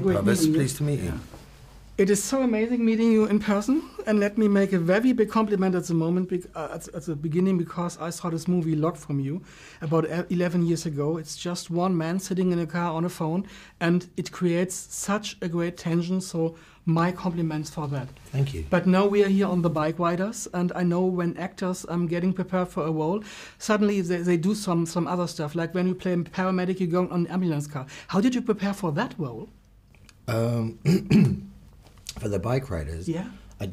great meeting you. Pleased to meet you. It is so amazing meeting you in person, and let me make a very big compliment at the moment, at the beginning, because I saw this movie Log from You about 11 years ago. It's just one man sitting in a car on a phone, and it creates such a great tension, so my compliments for that. Thank you. But now we are here on the Bike Riders, and I know when actors getting prepared for a role, suddenly they do some other stuff, like when you play a paramedic, you go on an ambulance car. How did you prepare for that role? For the Bike Riders, yeah. I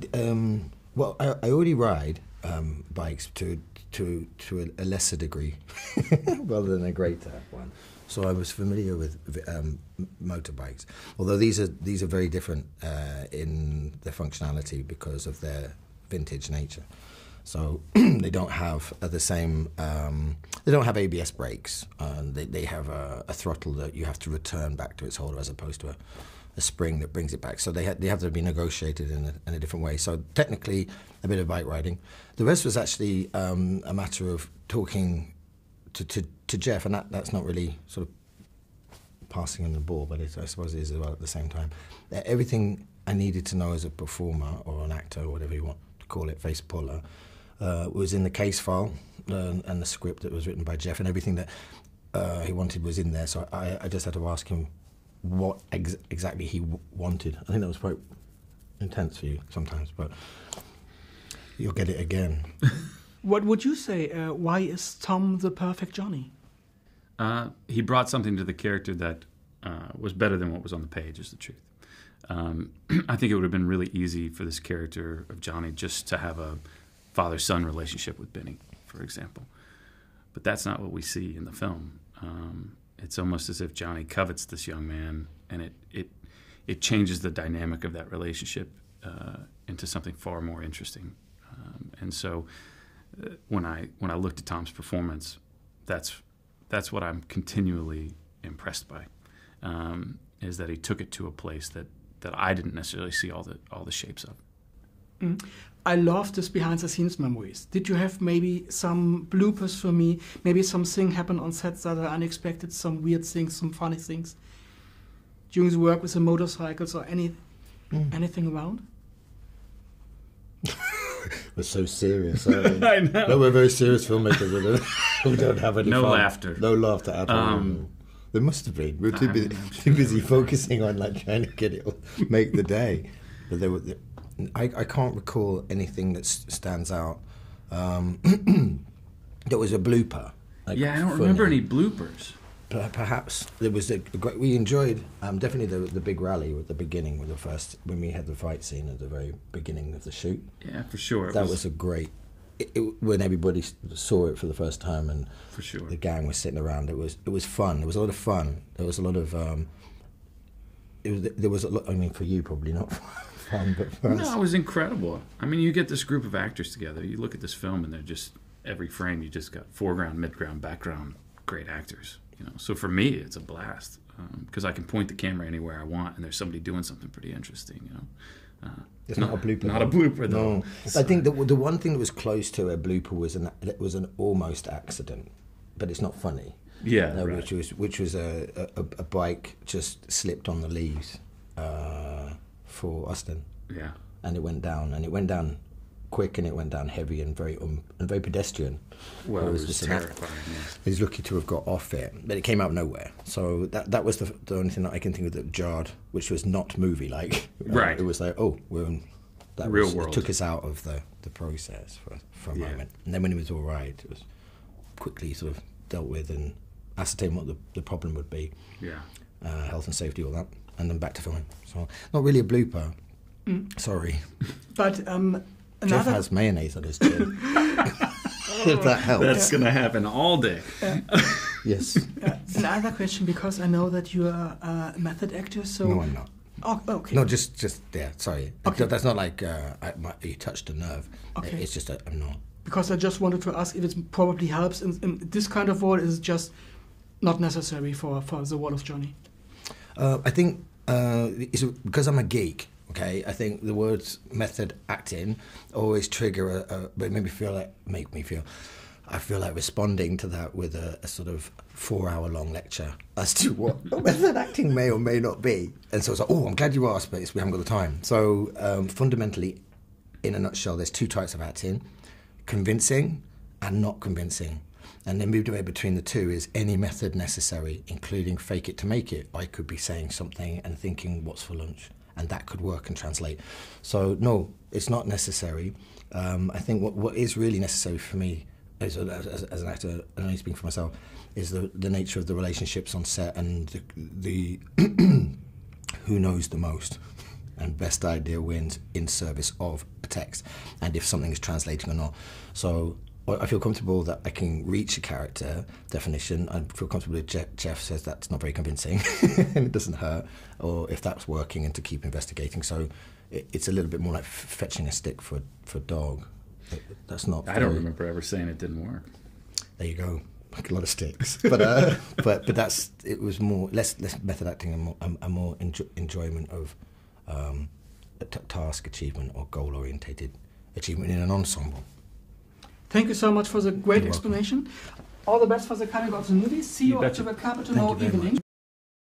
already ride bikes to a lesser degree, rather than a greater one. So I was familiar with motorbikes, although these are very different in their functionality because of their vintage nature. So they don't have the same. They don't have ABS brakes. They have a throttle that you have to return back to its holder, as opposed to a spring that brings it back. So they have to be negotiated in a different way. So technically, a bit of bike riding. The rest was actually a matter of talking to Jeff, and that's not really sort of passing him the ball, but I suppose it is as well at the same time. Everything I needed to know as a performer or an actor or whatever you want to call it, face puller, was in the case file and the script that was written by Jeff, and everything that he wanted was in there. So I just had to ask him what exactly he wanted. I think that was quite intense for you sometimes, but you'll get it again. What would you say? Why is Tom the perfect Johnny? He brought something to the character that was better than what was on the page, is the truth. I think it would have been really easy for this character of Johnny just to have a father-son relationship with Benny, for example. But that's not what we see in the film. It's almost as if Johnny covets this young man, and it changes the dynamic of that relationship into something far more interesting. And so when I looked at Tom's performance, that's what I'm continually impressed by, is that he took it to a place that I didn't necessarily see all the shapes of. Mm. I love this behind-the-scenes memories. Did you have maybe some bloopers for me? Maybe something happened on sets that are unexpected, some weird things, some funny things during the work with the motorcycles or anything around? We're so serious, aren't we? I know. No, we're very serious filmmakers. We don't have any no fun. laughter. No laughter at all. There must have been. We were too busy focusing on trying to get it, make the day. But I can't recall anything that stands out. There was a blooper. I don't remember any bloopers. Perhaps there was we enjoyed definitely the big rally at the beginning when we had the fight scene at the very beginning of the shoot. Yeah, for sure. That was a great. When everybody saw it for the first time and for sure the gang was sitting around, it was fun. There was a lot of fun. There was a lot of. There was a lot. I mean, for you probably not fun, but for us. No, it was incredible. I mean, you get this group of actors together. You look at this film, and they're just every frame. You just got foreground, midground, background, great actors. So for me, it's a blast because I can point the camera anywhere I want, and there's somebody doing something pretty interesting. It's not a blooper. Not a blooper, though. No. I think the one thing that was close to a blooper was an almost accident, but it's not funny. Yeah, right. Which was a bike just slipped on the leaves for Austin. Yeah, and it went down quick, and it went down heavy and very pedestrian. Well, it was terrifying. Yes. He's lucky to have got off it, but it came out of nowhere. So that was the only thing that I can think of that jarred, which was not movie-like. Right. It was like, we're in that real world. It took us out of the process for a moment. And then when it was all right, it was quickly sort of dealt with and ascertained what the problem would be. Yeah. Health and safety, all that. And then back to filming. So not really a blooper. Sorry. But Jeff has mayonnaise on his chin. If that helps. That's going to happen all day. Yes. Another question, because I know that you are a method actor, so... No, I'm not. Oh, okay. No, just sorry. Okay. That's not like you touched a nerve. Okay. It's just I'm not. Because I just wanted to ask if it probably helps in this kind of role. Is just not necessary for the role of Johnny? I think it's because I'm a geek. Okay, I think the words method acting always trigger make me feel. I feel like responding to that with a sort of 4-hour-long lecture as to what method acting may or may not be. And so it's like, oh, I'm glad you asked, but we haven't got the time. So fundamentally, in a nutshell, there's 2 types of acting: convincing and not convincing. And then midway between the two is any method necessary, including fake it to make it. I could be saying something and thinking, what's for lunch? And that could work and translate. So no, it's not necessary. I think what is really necessary for me as an actor, and only speaking for myself, is the nature of the relationships on set and the who knows the most and best idea wins in service of a text, and if something is translating or not. So I feel comfortable that I can reach a character definition. I feel comfortable if Jeff says that's not very convincing and it doesn't hurt, or if that's working, and to keep investigating. So it's a little bit more like fetching a stick for a dog. That's not. I don't remember ever saying it didn't work. There you go, like a lot of sticks. But it was more less method acting and more enjoyment of a task achievement or goal orientated achievement in an ensemble. Thank you so much for the great explanation. All the best for the coming of the movie. See you at the Red Carpet tomorrow evening.